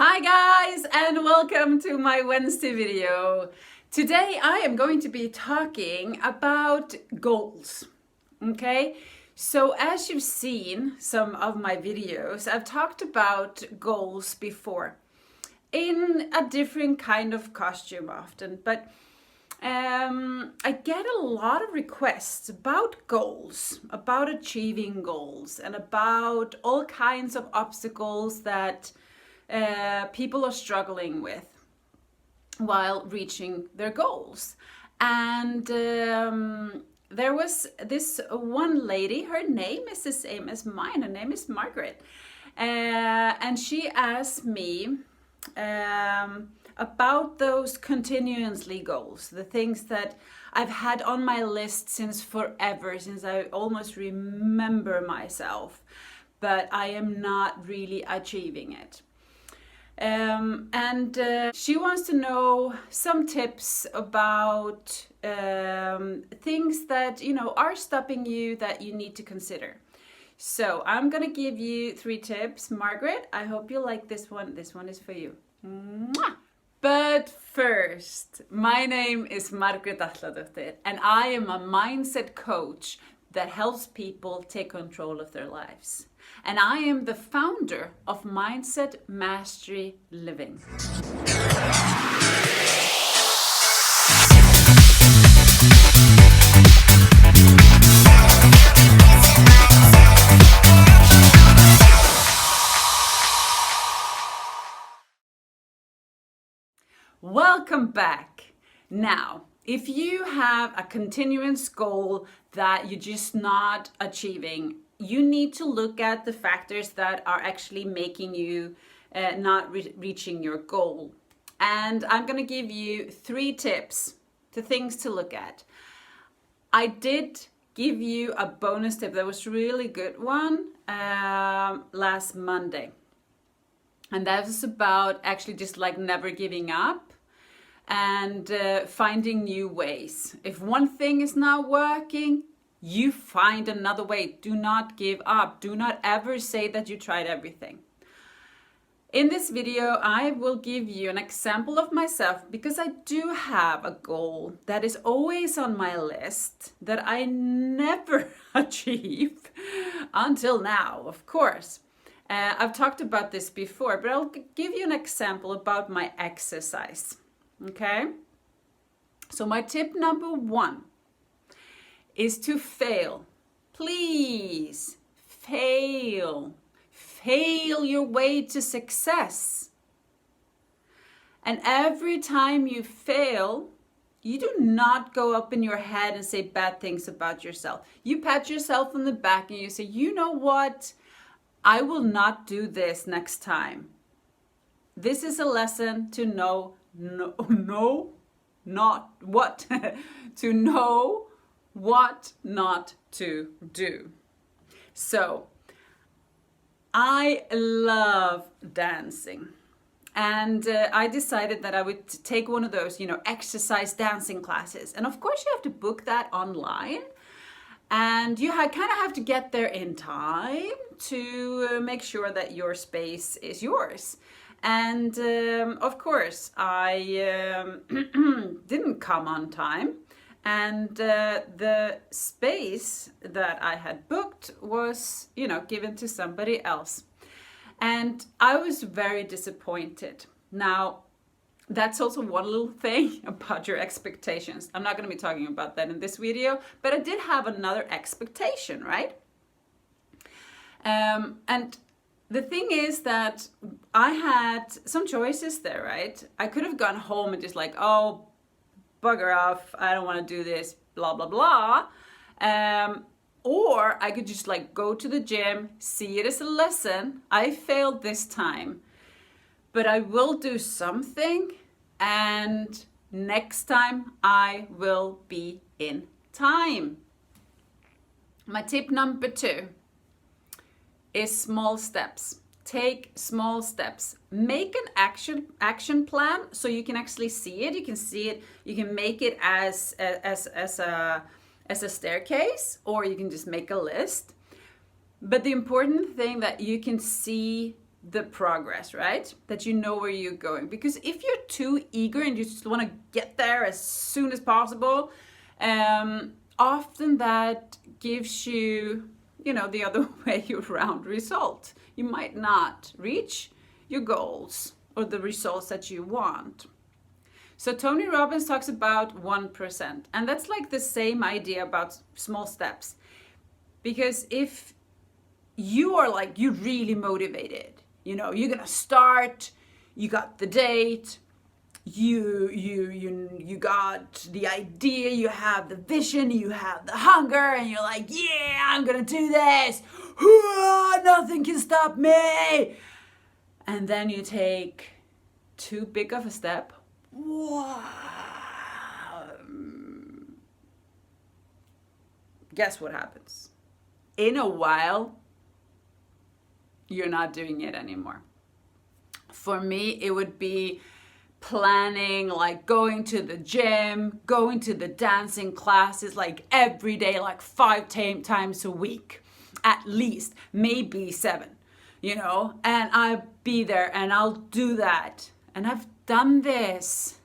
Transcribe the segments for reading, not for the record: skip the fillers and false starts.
Hi guys, and welcome to my Wednesday video. Today I am going to be talking about goals. Okay, so as you've seen some of my videos, I've talked about goals before in a different kind of costume often, but I get a lot of requests about goals, about achieving goals, and about all kinds of obstacles that people are struggling with while reaching their goals. And there was this one lady, her name is the same as mine, her name is Margaret. And she asked me about those continuously goals, the things that I've had on my list since forever, since I almost remember myself, but I am not really achieving it. She wants to know some tips about things that are stopping you that you need to consider. So I'm gonna give you 3 tips. Margaret, I hope you like this one. This one is for you. Mwah! But first, my name is Margaret Atladóttir, and I am a mindset coach that helps people take control of their lives. And I am the founder of Mindset Mastery Living. Welcome back. Now, if you have a continuous goal that you're just not achieving, you need to look at the factors that are actually making you not reaching your goal. And I'm going to give you 3 tips, the things to look at. I did give you a bonus tip that was a really good one last Monday. And that was about actually just like never giving up and finding new ways. If one thing is not working, you find another way. Do not give up. Do not ever say that you tried everything. In this video, I will give you an example of myself because I do have a goal that is always on my list that I never achieve until now, of course. I've talked about this before, but I'll give you an example about my exercise. Okay? So my tip number 1 is to fail. Please fail. Fail your way to success. And every time you fail, you do not go up in your head and say bad things about yourself. You pat yourself on the back and you say, you know what? I will not do this next time. This is a lesson to know not what to know what not to do. So I love dancing, and I decided that I would take one of those exercise dancing classes. And of course you have to book that online, and you kind of have to get there in time to make sure that your space is yours. And of course, I didn't come on time. And the space that I had booked was, given to somebody else. And I was very disappointed. Now, that's also one little thing about your expectations. I'm not going to be talking about that in this video, but I did have another expectation, right? And the thing is that I had some choices there, right? I could have gone home and just like, oh, bugger off, I don't want to do this, blah, blah, blah. Or I could just like go to the gym, see it as a lesson. I failed this time, but I will do something, and next time I will be in time. My tip number 2 is small steps. Take small steps. Make an action plan so you can actually see it. You can see it. You can make it as a staircase, or you can just make a list. But the important thing that you can see the progress, right? That you know where you're going. Because if you're too eager and you just want to get there as soon as possible, often that gives you, the other way around result. You might not reach your goals or the results that you want. So Tony Robbins talks about 1%, and that's like the same idea about small steps. Because if you are like, you're really motivated, you're gonna start, you got the date, you got the idea, you have the vision, you have the hunger, and you're like, yeah, I'm gonna do this, nothing can stop me. And then you take too big of a step. Wow. Guess what happens? In a while, you're not doing it anymore. For me, it would be planning, like going to the gym, going to the dancing classes, like every day, like 5 times a week, at least, maybe 7, and I'll be there and I'll do that. And I've done this.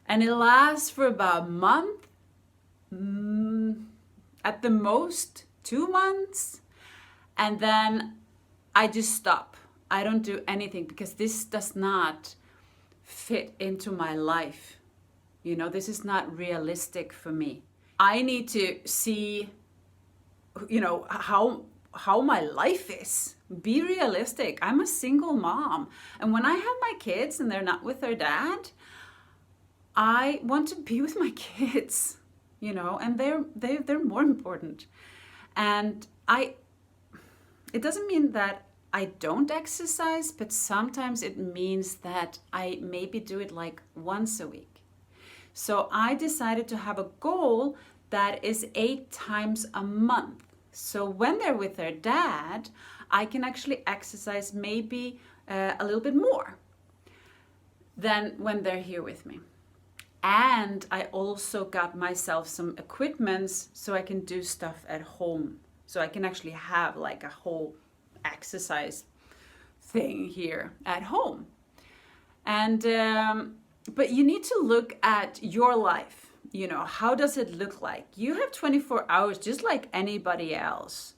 And it lasts for about a month, at the most 2 months. And then I just stop. I don't do anything because this does not fit into my life. This is not realistic for me. I need to see, how my life is. Be realistic. I'm a single mom. And when I have my kids and they're not with their dad, I want to be with my kids, and they're more important. And it doesn't mean that I don't exercise, but sometimes it means that I maybe do it like once a week. So I decided to have a goal that is 8 times a month. So when they're with their dad, I can actually exercise maybe a little bit more than when they're here with me. And I also got myself some equipments so I can do stuff at home. So I can actually have like a whole exercise thing here at home. And but you need to look at your life. How does it look like? You have 24 hours just like anybody else.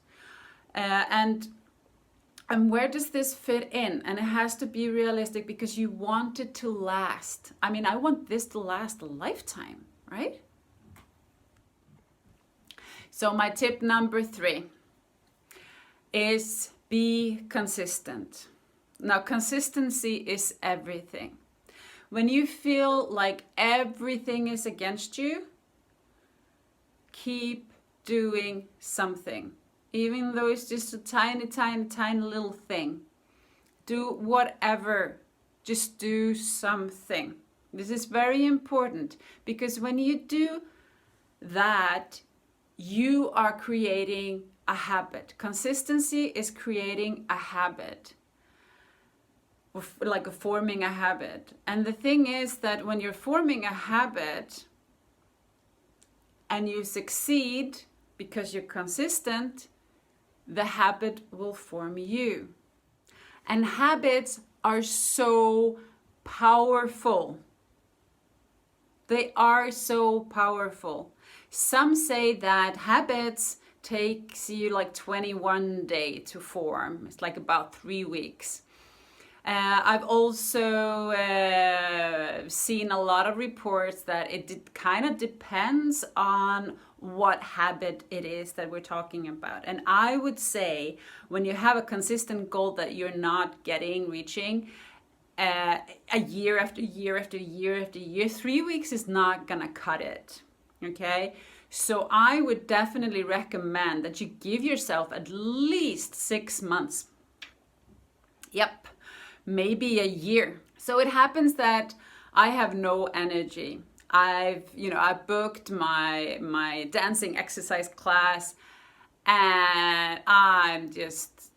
And where does this fit in? And it has to be realistic because you want it to last. I mean, I want this to last a lifetime, right? So my tip number 3 is be consistent. Now, consistency is everything. When you feel like everything is against you, keep doing something. Even though it's just a tiny, tiny, tiny little thing. Do whatever. Just do something. This is very important because when you do that, you are creating a habit. Consistency is creating a habit. Like forming a habit. And the thing is that when you're forming a habit and you succeed because you're consistent, the habit will form you. And habits are so powerful. They are so powerful. Some say that habits takes you like 21 days to form. It's like about 3 weeks. I've also seen a lot of reports that it kind of depends on what habit it is that we're talking about. And I would say when you have a consistent goal that you're not reaching, a year after year after year after year, 3 weeks is not gonna cut it, okay? So I would definitely recommend that you give yourself at least 6 months. Yep. Maybe a year. So it happens that I have no energy. I booked my dancing exercise class and I'm just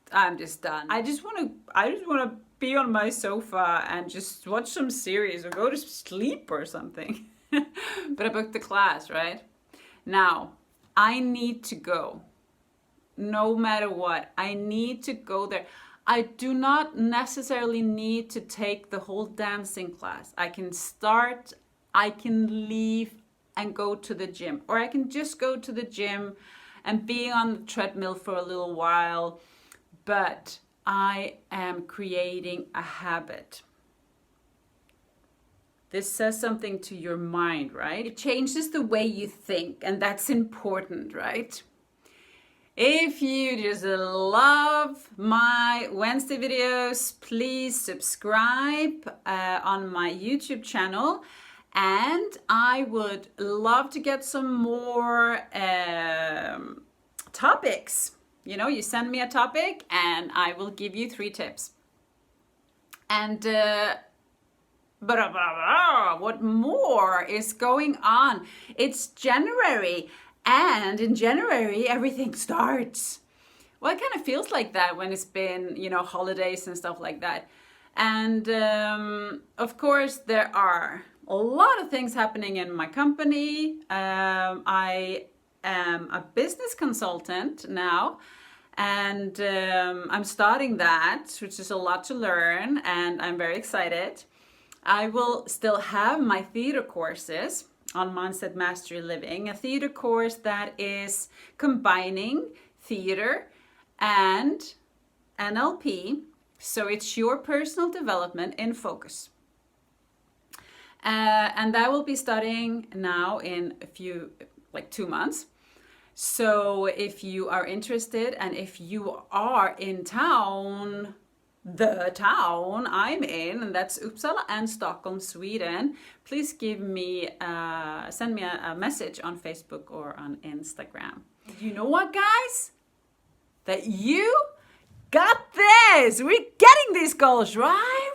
done. I just want to be on my sofa and just watch some series or go to sleep or something. But I booked the class, right? Now, I need to go. No matter what, I need to go there. I do not necessarily need to take the whole dancing class. I can start, I can leave and go to the gym, or I can just go to the gym and be on the treadmill for a little while, but I am creating a habit. This says something to your mind, right? It changes the way you think, and that's important, right? If you just love my Wednesday videos, please subscribe on my YouTube channel. And I would love to get some more topics. You know, you send me a topic and I will give you 3 tips. And what more is going on? It's January. And in January, everything starts. Well, it kind of feels like that when it's been, you know, holidays and stuff like that. And of course, there are a lot of things happening in my company. I am a business consultant now, and I'm starting that, which is a lot to learn, and I'm very excited. I will still have my theater courses on Mindset Mastery Living, a theater course that is combining theater and NLP, so it's your personal development in focus. And that will be starting now in a few, like 2 months. So if you are interested, and if you are in town, the town I'm in, and that's Uppsala and Stockholm, Sweden, please give me, send me a message on Facebook or on Instagram. You know what, guys? That you got this. We're getting these goals, right?